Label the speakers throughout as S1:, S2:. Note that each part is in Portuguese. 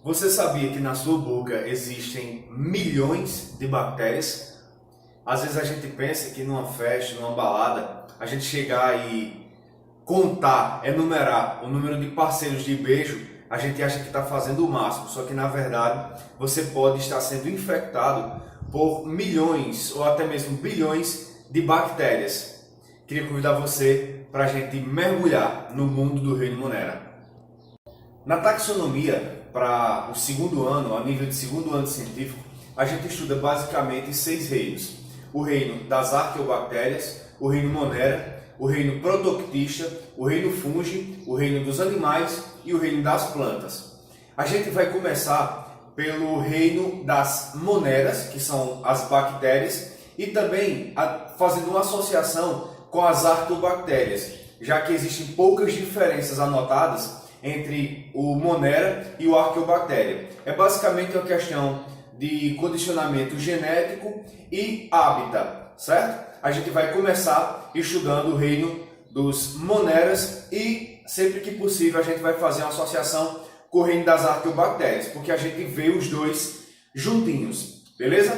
S1: Você sabia que na sua boca existem milhões de bactérias? Às vezes a gente pensa que numa festa, numa balada, a gente chegar e contar, enumerar o número de parceiros de beijo, a gente acha que está fazendo o máximo, só que na verdade você pode estar sendo infectado por milhões ou até mesmo bilhões de bactérias. Queria convidar você para a gente mergulhar no mundo do reino Monera. Na taxonomia, para o segundo ano, a nível de segundo ano científico, a gente estuda basicamente 6 reinos. O reino das arqueobactérias, o reino Monera, o reino Protoctista, o reino Fungi, o reino dos animais e o reino das plantas. A gente vai começar pelo reino das moneras, que são as bactérias, e também fazendo uma associação com as arqueobactérias, já que existem poucas diferenças anotadas entre o Monera e o Arqueobactéria. É basicamente uma questão de condicionamento genético e hábitat, certo? A gente vai começar estudando o reino dos Moneras e, sempre que possível, a gente vai fazer uma associação com o reino das Arqueobactérias, porque a gente vê os dois juntinhos, beleza?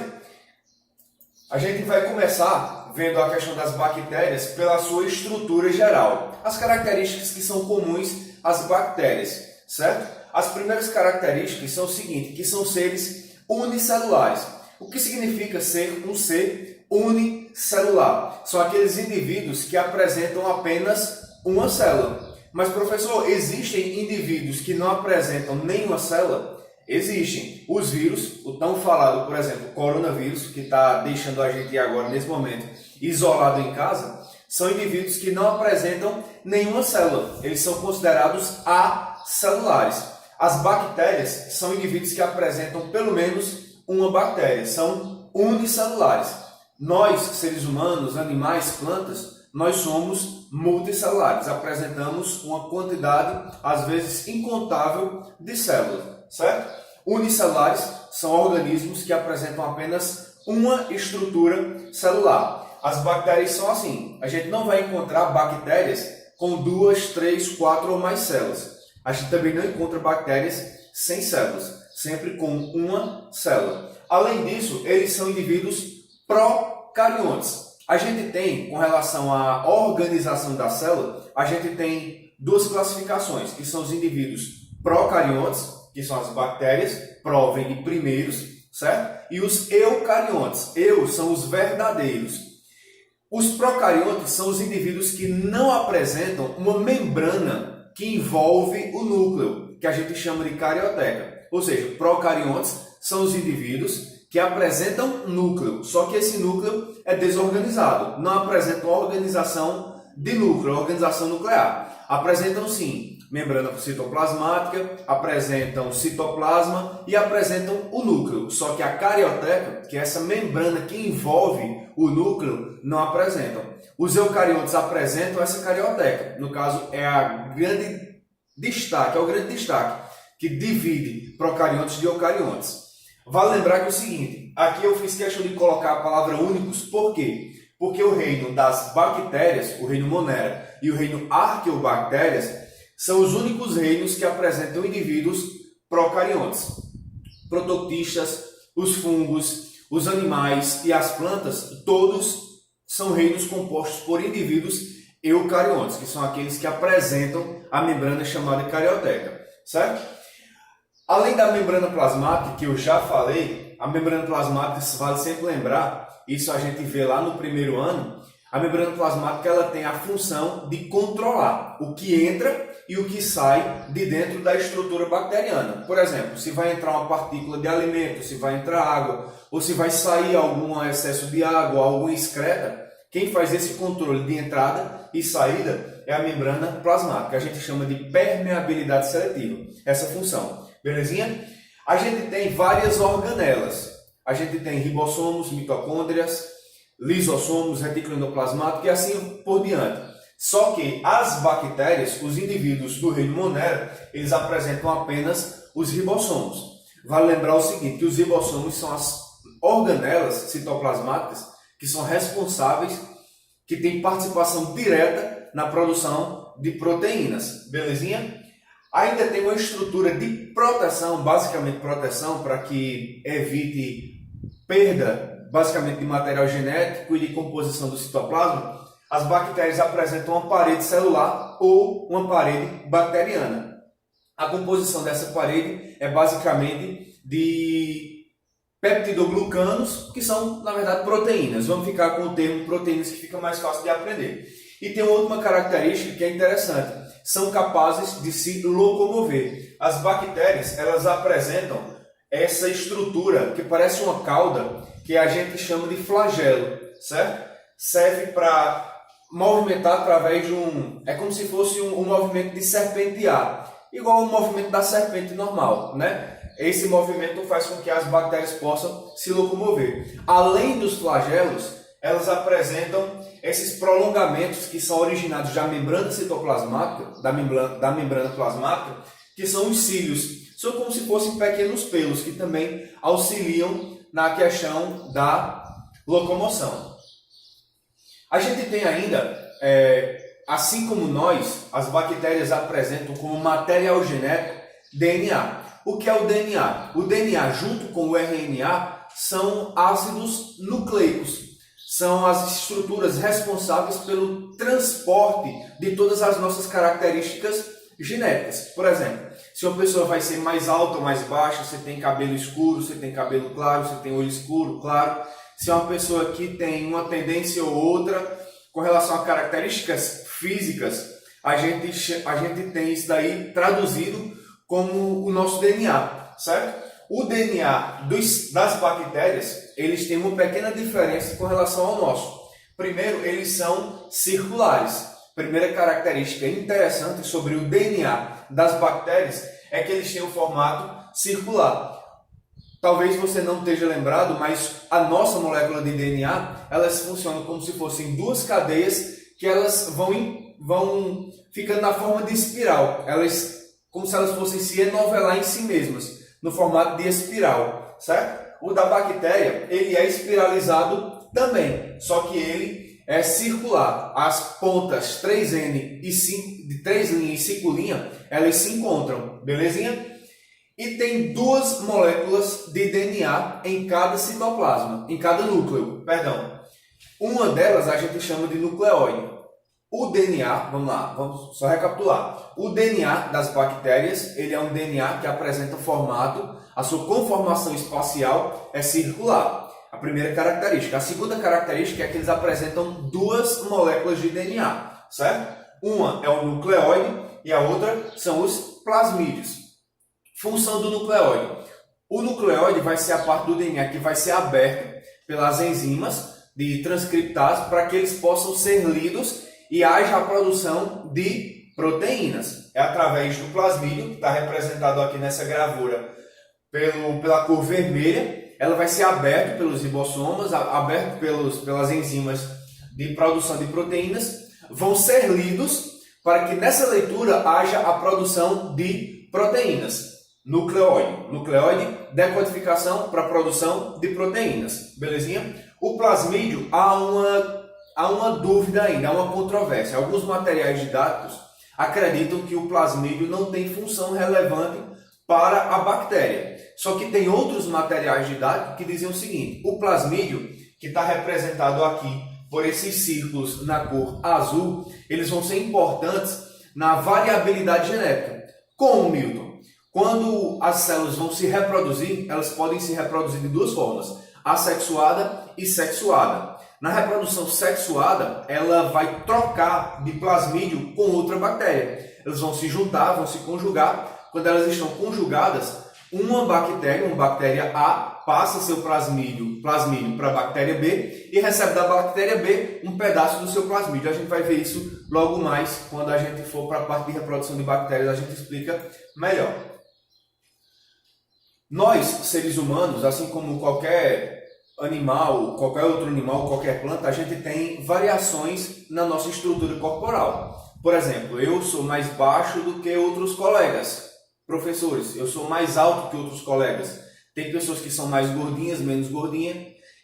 S1: A gente vai começar vendo a questão das bactérias pela sua estrutura geral, as características que são comuns às bactérias, certo? As primeiras características são o seguinte, que são seres unicelulares. O que significa ser um ser unicelular? São aqueles indivíduos que apresentam apenas uma célula. Mas, professor, existem indivíduos que não apresentam nenhuma célula? Existem. Os vírus, o tão falado, por exemplo, coronavírus, que está deixando a gente agora, nesse momento, isolado em casa, são indivíduos que não apresentam nenhuma célula. Eles são considerados acelulares. As bactérias são indivíduos que apresentam pelo menos uma bactéria. São unicelulares. Nós, seres humanos, animais, plantas, nós somos multicelulares. Apresentamos uma quantidade, às vezes, incontável de células, certo? Unicelulares são organismos que apresentam apenas uma estrutura celular. As bactérias são assim. A gente não vai encontrar bactérias com 2, 3, 4 ou mais células. A gente também não encontra bactérias sem células, sempre com uma célula. Além disso, eles são indivíduos procariontes. A gente tem, com relação à organização da célula, a gente tem duas classificações, que são os indivíduos procariontes, que são as bactérias, pro vem de primeiros, certo? E os eucariontes. São os verdadeiros. Os procariontes são os indivíduos que não apresentam uma membrana que envolve o núcleo, que a gente chama de carioteca. Ou seja, procariontes são os indivíduos que apresentam núcleo, só que esse núcleo é desorganizado, não apresentam organização de núcleo, organização nuclear. Apresentam sim membrana citoplasmática, apresentam citoplasma e apresentam o núcleo. Só que a carioteca, que é essa membrana que envolve o núcleo, não apresentam. Os eucariontes apresentam essa carioteca. No caso, é o grande destaque que divide procariontes de eucariontes. Vale lembrar que é o seguinte, aqui eu fiz questão de colocar a palavra únicos, por quê? Porque o reino das bactérias, o reino Monera e o reino Arqueobactérias, são os únicos reinos que apresentam indivíduos procariontes. Protoctistas, os fungos, os animais e as plantas, todos são reinos compostos por indivíduos eucariontes, que são aqueles que apresentam a membrana chamada carioteca, certo? Além da membrana plasmática, que eu já falei, a membrana plasmática, vale sempre lembrar, isso a gente vê lá no primeiro ano, a membrana plasmática ela tem a função de controlar o que entra e o que sai de dentro da estrutura bacteriana. Por exemplo, se vai entrar uma partícula de alimento, se vai entrar água, ou se vai sair algum excesso de água, alguma excreta, quem faz esse controle de entrada e saída é a membrana plasmática. A gente chama de permeabilidade seletiva, essa função. Belezinha? A gente tem várias organelas. A gente tem ribossomos, mitocôndrias, lisossomos, retículo endoplasmático e assim por diante. Só que as bactérias, os indivíduos do reino Monera, eles apresentam apenas os ribossomos. Vale lembrar o seguinte, que os ribossomos são as organelas citoplasmáticas que são responsáveis, que têm participação direta na produção de proteínas. Belezinha? Ainda tem uma estrutura de proteção, basicamente proteção, para que evite perda, basicamente, de material genético e de composição do citoplasma. As bactérias apresentam uma parede celular ou uma parede bacteriana. A composição dessa parede é basicamente de peptidoglucanos, que são, na verdade, proteínas. Vamos ficar com o termo proteínas, que fica mais fácil de aprender. E tem uma última característica que é interessante. São capazes de se locomover. As bactérias, elas apresentam essa estrutura que parece uma cauda, que a gente chama de flagelo, certo? Serve para movimentar através de é como se fosse um movimento de serpentear, igual ao movimento da serpente normal, né? Esse movimento faz com que as bactérias possam se locomover. Além dos flagelos, elas apresentam esses prolongamentos que são originados da membrana citoplasmática, da membrana plasmática, que são os cílios. São como se fossem pequenos pelos que também auxiliam na questão da locomoção. A gente tem ainda, assim como nós, as bactérias apresentam como material genético DNA. O que é o DNA? O DNA, junto com o RNA, são ácidos nucleicos. São as estruturas responsáveis pelo transporte de todas as nossas características genéticas. Por exemplo, se uma pessoa vai ser mais alta ou mais baixa, você tem cabelo escuro, você tem cabelo claro, você tem olho escuro, claro. Se é uma pessoa que tem uma tendência ou outra com relação a características físicas, a gente tem isso daí traduzido como o nosso DNA, certo? O DNA das bactérias, eles têm uma pequena diferença com relação ao nosso. Primeiro, eles são circulares. Primeira característica interessante sobre o DNA das bactérias é que eles têm um formato circular. Talvez você não esteja lembrado, mas a nossa molécula de DNA, elas funcionam como se fossem duas cadeias que elas vão ficando na forma de espiral. Como se elas fossem se enovelar em si mesmas, no formato de espiral, certo? O da bactéria, ele é espiralizado também, só que ele é circular. As pontas 3N de 3 linhas e 5 linhas, elas se encontram, belezinha? E tem duas moléculas de DNA em cada citoplasma, em cada núcleo, perdão. Uma delas a gente chama de nucleóide. O DNA, vamos lá, vamos só recapitular. O DNA das bactérias, ele é um DNA que apresenta formato, a sua conformação espacial é circular. A primeira característica. A segunda característica é que eles apresentam duas moléculas de DNA, certo? Uma é o nucleóide e a outra são os plasmídeos. Função do nucleóide. O nucleóide vai ser a parte do DNA que vai ser aberta pelas enzimas de transcriptase para que eles possam ser lidos e haja a produção de proteínas. É através do plasmídio, que está representado aqui nessa gravura pela cor vermelha. Ela vai ser aberta pelos ribossomas, aberta pelas enzimas de produção de proteínas, vão ser lidos para que nessa leitura haja a produção de proteínas. Nucleóide, decodificação para a produção de proteínas. Belezinha? O plasmídio, há uma dúvida ainda, há uma controvérsia. Alguns materiais didáticos acreditam que o plasmídio não tem função relevante para a bactéria. Só que tem outros materiais didáticos que dizem o seguinte: o plasmídio, que está representado aqui por esses círculos na cor azul, eles vão ser importantes na variabilidade genética. Como, Milton? Quando as células vão se reproduzir, elas podem se reproduzir de duas formas: assexuada e sexuada. Na reprodução sexuada, ela vai trocar de plasmídio com outra bactéria. Elas vão se juntar, vão se conjugar. Quando elas estão conjugadas, uma bactéria A, passa seu plasmídio para a bactéria B e recebe da bactéria B um pedaço do seu plasmídio. A gente vai ver isso logo mais, quando a gente for para a parte de reprodução de bactérias, a gente explica melhor. Nós, seres humanos, assim como qualquer animal, qualquer outro animal, qualquer planta, a gente tem variações na nossa estrutura corporal. Por exemplo, eu sou mais baixo do que outros colegas, professores. Eu sou mais alto que outros colegas. Tem pessoas que são mais gordinhas, menos gordinhas.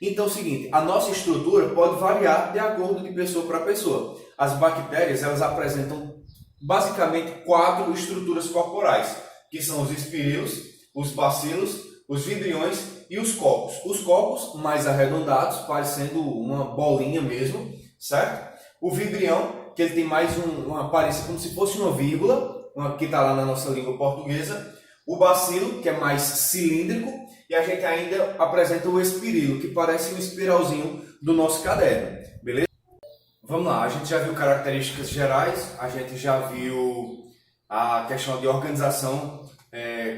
S1: Então é o seguinte, a nossa estrutura pode variar de acordo de pessoa para pessoa. As bactérias, elas apresentam basicamente 4 estruturas corporais, que são os espirilos, os bacilos, os vibriões e os cocos. Os cocos mais arredondados, parecendo uma bolinha mesmo, certo? O vibrião, que ele tem mais uma aparência como se fosse uma vírgula, que está lá na nossa língua portuguesa. O bacilo, que é mais cilíndrico, e a gente ainda apresenta o espirilo, que parece um espiralzinho do nosso caderno, beleza? Vamos lá, a gente já viu características gerais, a gente já viu a questão de organização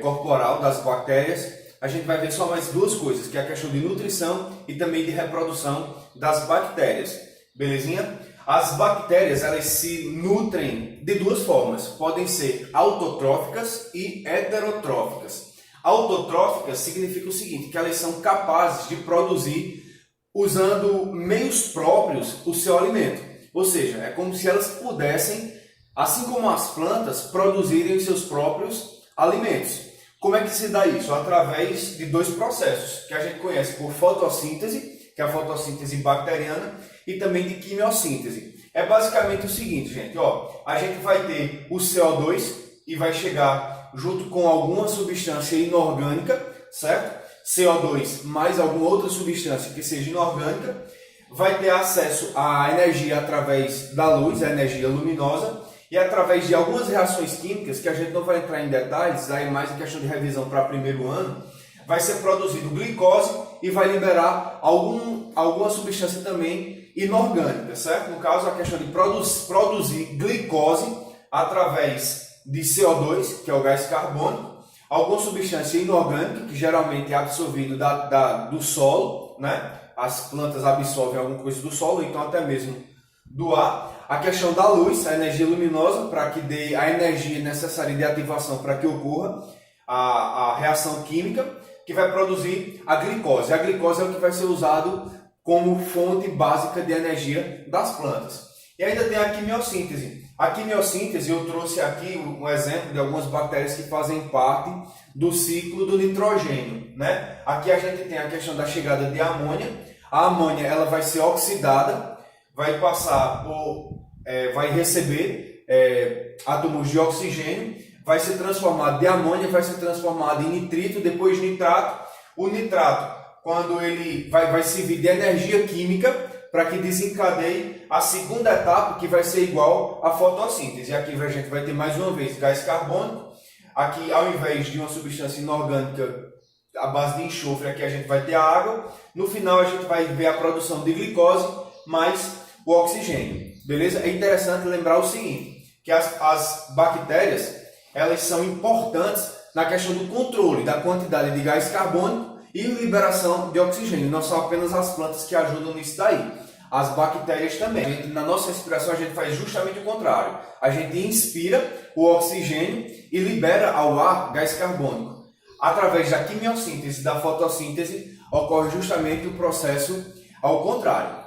S1: corporal das bactérias. A gente vai ver só mais 2 coisas, que é a questão de nutrição e também de reprodução das bactérias, belezinha? As bactérias, elas se nutrem de 2 formas, podem ser autotróficas e heterotróficas. Autotróficas significa o seguinte, que elas são capazes de produzir, usando meios próprios, o seu alimento. Ou seja, é como se elas pudessem, assim como as plantas, produzirem os seus próprios alimentos. Como é que se dá isso? Através de 2 processos, que a gente conhece por fotossíntese, que é a fotossíntese bacteriana, e também de quimiossíntese. É basicamente o seguinte, gente, a gente vai ter o CO2 e vai chegar junto com alguma substância inorgânica, certo? CO2 mais alguma outra substância que seja inorgânica, vai ter acesso à energia através da luz, a energia luminosa, e através de algumas reações químicas, que a gente não vai entrar em detalhes, aí mais em questão de revisão para primeiro ano, vai ser produzido glicose e vai liberar alguma substância também inorgânica, certo? No caso, a questão de produzir glicose através de CO2, que é o gás carbônico, alguma substância inorgânica, que geralmente é absorvido do solo, né? As plantas absorvem alguma coisa do solo, então até mesmo do ar. A questão da luz, a energia luminosa, para que dê a energia necessária de ativação para que ocorra a reação química, que vai produzir a glicose. A glicose é o que vai ser usado como fonte básica de energia das plantas. E ainda tem a quimiossíntese. A quimiossíntese, eu trouxe aqui um exemplo de algumas bactérias que fazem parte do ciclo do nitrogênio, né? Aqui a gente tem a questão da chegada de amônia. A amônia, ela vai ser oxidada, vai passar vai receber átomos de oxigênio, vai ser transformado de amônia, vai ser transformado em nitrito, depois nitrato. O nitrato, quando ele vai servir de energia química para que desencadeie a segunda etapa, que vai ser igual à fotossíntese. Aqui a gente vai ter mais uma vez gás carbônico. Aqui, ao invés de uma substância inorgânica à base de enxofre, aqui a gente vai ter a água. No final a gente vai ver a produção de glicose mais o oxigênio. Beleza? É interessante lembrar o seguinte, que as bactérias, elas são importantes na questão do controle da quantidade de gás carbônico e liberação de oxigênio. Não são apenas as plantas que ajudam nisso daí. As bactérias também. Na nossa respiração a gente faz justamente o contrário. A gente inspira o oxigênio e libera ao ar gás carbônico. Através da quimiossíntese, da fotossíntese, ocorre justamente o processo ao contrário.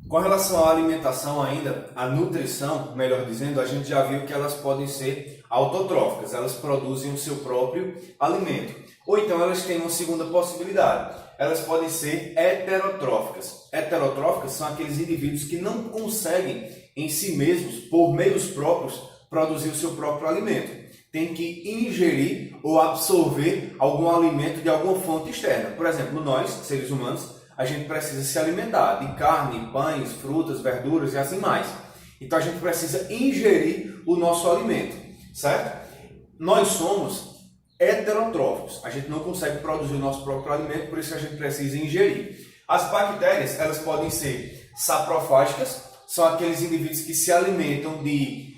S1: Com relação à alimentação ainda, a nutrição, melhor dizendo, a gente já viu que elas podem ser autotróficas, elas produzem o seu próprio alimento. Ou então elas têm uma segunda possibilidade, elas podem ser heterotróficas. Heterotróficas são aqueles indivíduos que não conseguem em si mesmos, por meios próprios, produzir o seu próprio alimento. Tem que ingerir ou absorver algum alimento de alguma fonte externa. Por exemplo, nós, seres humanos, a gente precisa se alimentar de carne, pães, frutas, verduras e assim mais. Então a gente precisa ingerir o nosso alimento, certo? Nós somos heterotróficos. A gente não consegue produzir o nosso próprio alimento, por isso que a gente precisa ingerir. As bactérias, elas podem ser saprofágicas, são aqueles indivíduos que se alimentam de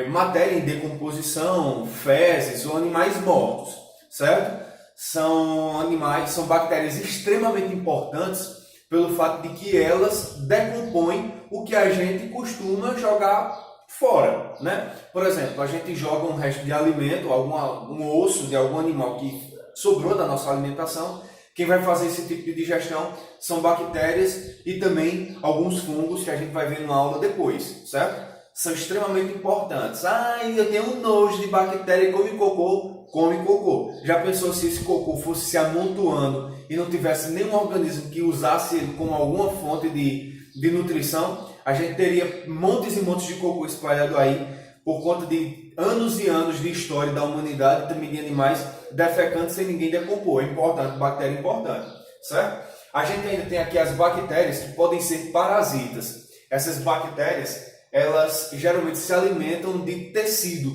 S1: matéria em decomposição, fezes ou animais mortos, certo? São bactérias extremamente importantes pelo fato de que elas decompõem o que a gente costuma jogar fora, né? Por exemplo, a gente joga um resto de alimento, um osso de algum animal que sobrou da nossa alimentação. Quem vai fazer esse tipo de digestão são bactérias e também alguns fungos que a gente vai ver na aula depois, certo? São extremamente importantes. Eu tenho um nojo de bactéria e come cocô. Come cocô. Já pensou se esse cocô fosse se amontoando e não tivesse nenhum organismo que usasse ele como alguma fonte de nutrição? a gente teria montes e montes de cocô espalhado aí por conta de anos e anos de história da humanidade, também de animais defecando sem ninguém decompor. É importante, bactéria é importante, certo? A gente ainda tem aqui as bactérias que podem ser parasitas. Essas bactérias, elas geralmente se alimentam de tecido.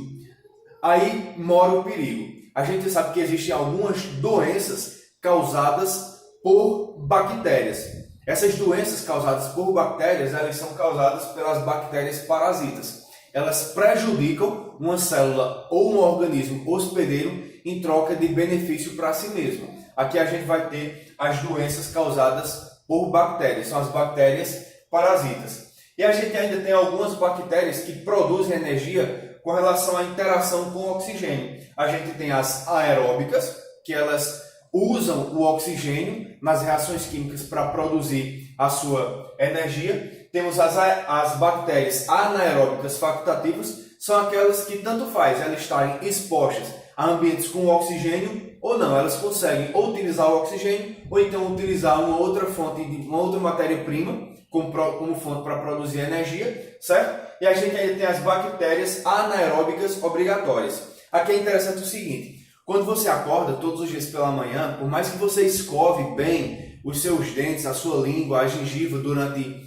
S1: Aí mora o perigo. A gente sabe que existem algumas doenças causadas por bactérias. Essas doenças causadas por bactérias, elas são causadas pelas bactérias parasitas. Elas prejudicam uma célula ou um organismo hospedeiro em troca de benefício para si mesmo. Aqui a gente vai ter as doenças causadas por bactérias, são as bactérias parasitas. E a gente ainda tem algumas bactérias que produzem energia com relação à interação com o oxigênio. A gente tem as aeróbicas, que elas usam o oxigênio nas reações químicas para produzir a sua energia. Temos as bactérias anaeróbicas facultativas, são aquelas que tanto faz elas estarem expostas a ambientes com oxigênio ou não, elas conseguem ou utilizar o oxigênio ou então utilizar uma outra fonte, uma outra matéria-prima como fonte para produzir energia, certo? E a gente ainda tem as bactérias anaeróbicas obrigatórias. Aqui é interessante o seguinte, quando você acorda todos os dias pela manhã, por mais que você escove bem os seus dentes, a sua língua, a gengiva durante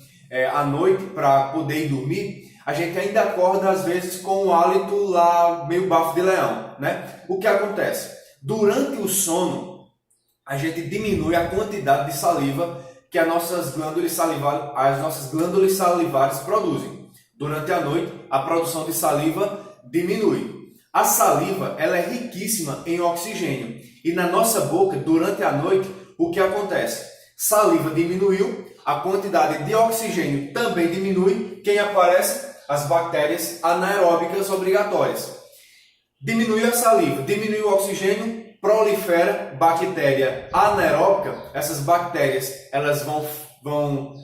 S1: a noite para poder ir dormir, a gente ainda acorda às vezes com o hálito lá meio bafo de leão, né? O que acontece? Durante o sono, a gente diminui a quantidade de saliva que as nossas glândulas salivares produzem. Durante a noite, a produção de saliva diminui. A saliva ela é riquíssima em oxigênio e na nossa boca, durante a noite, o que acontece? Saliva diminuiu, a quantidade de oxigênio também diminui. Quem aparece? As bactérias anaeróbicas obrigatórias. Diminui a saliva, diminui o oxigênio, prolifera bactéria anaeróbica. Essas bactérias elas vão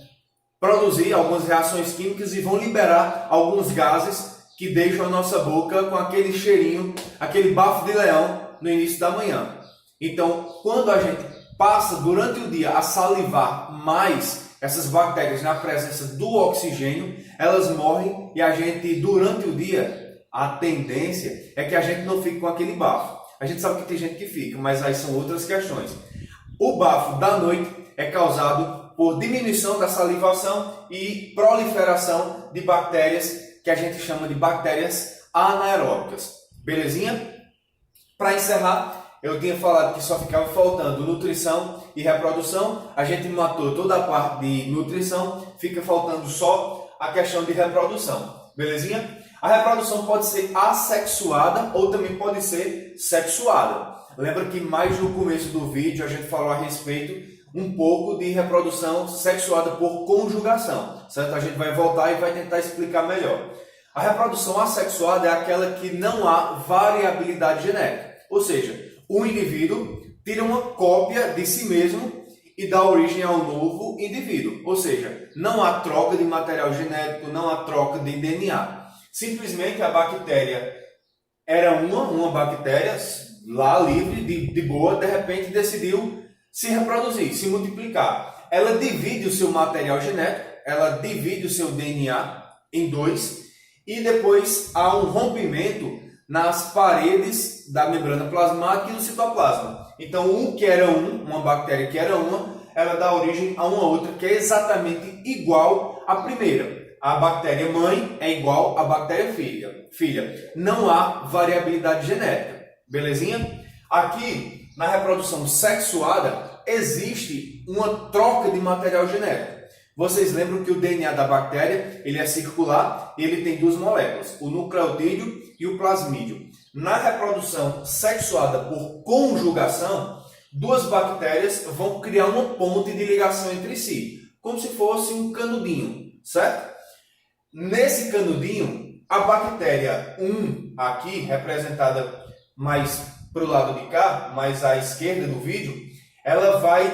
S1: produzir algumas reações químicas e vão liberar alguns gases que deixam a nossa boca com aquele cheirinho, aquele bafo de leão no início da manhã. Então, quando a gente passa durante o dia a salivar mais essas bactérias na presença do oxigênio, elas morrem e a gente, durante o dia, a tendência é que a gente não fique com aquele bafo. A gente sabe que tem gente que fica, mas aí são outras questões. O bafo da noite é causado por diminuição da salivação e proliferação de bactérias que a gente chama de bactérias anaeróbicas. Belezinha? Para encerrar, eu tinha falado que só ficava faltando nutrição e reprodução. A gente matou toda a parte de nutrição, fica faltando só a questão de reprodução. Belezinha? A reprodução pode ser assexuada ou também pode ser sexuada. Lembra que mais no começo do vídeo a gente falou a respeito um pouco de reprodução sexuada por conjugação, certo? A gente vai voltar e vai tentar explicar melhor. A reprodução assexuada é aquela que não há variabilidade genética, ou seja, o indivíduo tira uma cópia de si mesmo e dá origem ao novo indivíduo, ou seja, não há troca de material genético, não há troca de DNA. Simplesmente a bactéria era uma bactéria lá livre, de boa, de repente decidiu se reproduzir, se multiplicar. Ela divide o seu material genético, ela divide o seu DNA em dois e depois há um rompimento nas paredes da membrana plasmática e do citoplasma. Então, uma bactéria que era ela dá origem a uma outra que é exatamente igual à primeira. A bactéria mãe é igual à bactéria filha. Não há variabilidade genética. Belezinha? Aqui, na reprodução sexuada, existe uma troca de material genético. Vocês lembram que o DNA da bactéria ele é circular e ele tem duas moléculas, o nucleotídeo e o plasmídio. Na reprodução sexuada por conjugação, duas bactérias vão criar uma ponte de ligação entre si, como se fosse um canudinho, certo? Nesse canudinho, a bactéria 1, aqui representada mais para o lado de cá, mais à esquerda do vídeo, ela vai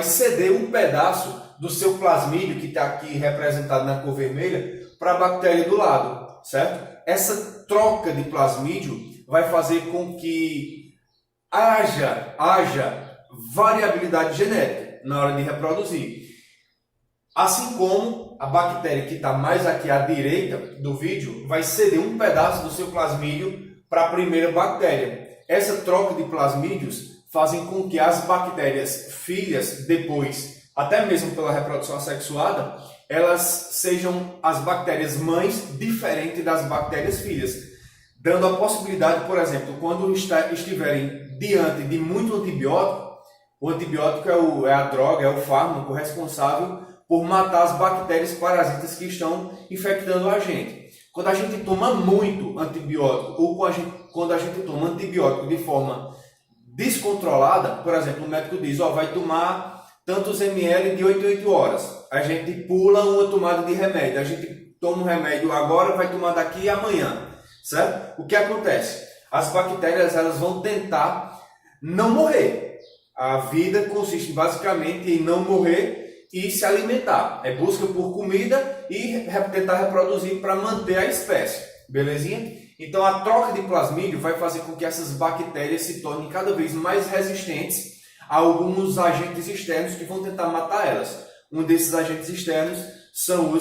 S1: ceder um pedaço do seu plasmídio, que está aqui representado na cor vermelha, para a bactéria do lado, certo? Essa troca de plasmídio vai fazer com que haja variabilidade genética na hora de reproduzir. Assim como a bactéria que está mais aqui à direita do vídeo vai ceder um pedaço do seu plasmídio para a primeira bactéria. Essa troca de plasmídios fazem com que as bactérias filhas, depois, até mesmo pela reprodução assexuada, elas sejam as bactérias mães diferentes das bactérias filhas, dando a possibilidade, por exemplo, quando estiverem diante de muito antibiótico, o antibiótico é a droga, é o fármaco responsável por matar as bactérias parasitas que estão infectando a gente. Quando a gente toma muito antibiótico ou quando a gente toma antibiótico de forma descontrolada, por exemplo, o médico diz, vai tomar tantos ml de 8 em 8 horas. A gente pula uma tomada de remédio. A gente toma um remédio agora, vai tomar daqui e amanhã, certo? O que acontece? As bactérias elas vão tentar não morrer. A vida consiste basicamente em não morrer e se alimentar. É busca por comida e tentar reproduzir para manter a espécie. Belezinha? Então a troca de plasmídio vai fazer com que essas bactérias se tornem cada vez mais resistentes a alguns agentes externos que vão tentar matar elas. Um desses agentes externos são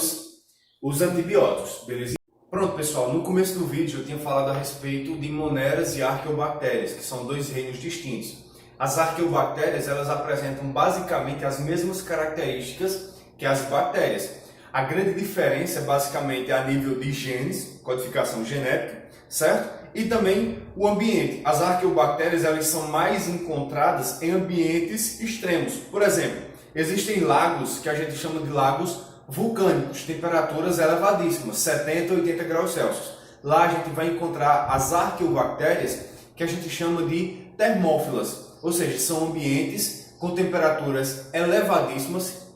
S1: os antibióticos. Belezinha? Pronto, pessoal. No começo do vídeo eu tinha falado a respeito de moneras e arqueobactérias, que são dois reinos distintos. As arqueobactérias elas apresentam basicamente as mesmas características que as bactérias. A grande diferença é basicamente a nível de genes, codificação genética, certo? E também o ambiente. As arqueobactérias elas são mais encontradas em ambientes extremos. Por exemplo, existem lagos que a gente chama de lagos vulcânicos, temperaturas elevadíssimas, 70, 80 graus Celsius. Lá a gente vai encontrar as arqueobactérias que a gente chama de termófilas. Ou seja, são ambientes com temperaturas elevadíssimas,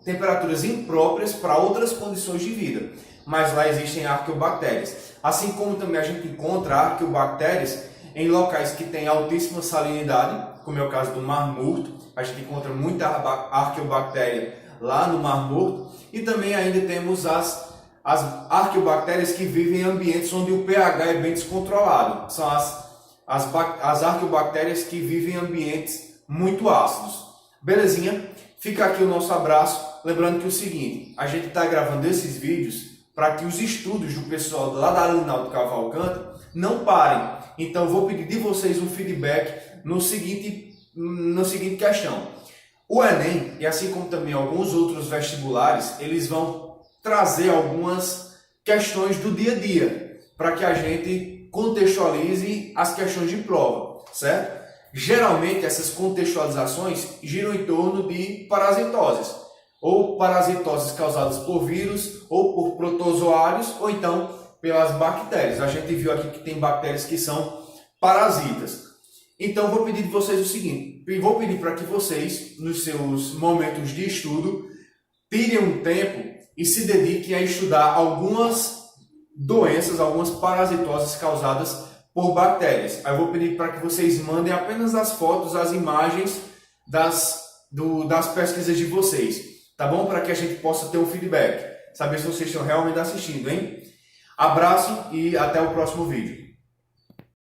S1: temperaturas impróprias para outras condições de vida. Mas lá existem arqueobactérias. Assim como também a gente encontra arqueobactérias em locais que têm altíssima salinidade, como é o caso do Mar Morto. A gente encontra muita arqueobactéria lá no Mar Morto. E também ainda temos as arqueobactérias que vivem em ambientes onde o pH é bem descontrolado. São as arqueobactérias que vivem em ambientes muito ácidos. Belezinha? Fica aqui o nosso abraço. Lembrando que é o seguinte, a gente está gravando esses vídeos para que os estudos do pessoal lá da Alinaldo Cavalcante não parem. Então eu vou pedir de vocês um feedback no seguinte questão. O Enem, e assim como também alguns outros vestibulares, eles vão trazer algumas questões do dia a dia, para que a gente contextualize as questões de prova, certo? Geralmente essas contextualizações giram em torno de parasitoses, ou parasitoses causadas por vírus, ou por protozoários, ou então pelas bactérias. A gente viu aqui que tem bactérias que são parasitas. Então vou pedir de vocês o seguinte, vou pedir para que vocês, nos seus momentos de estudo, tirem um tempo e se dediquem a estudar algumas doenças, algumas parasitoses causadas por bactérias. Aí eu vou pedir para que vocês mandem apenas as fotos, as imagens das pesquisas de vocês, tá bom? Para que a gente possa ter um feedback, saber se vocês estão realmente assistindo, hein? Abraço e até o próximo vídeo.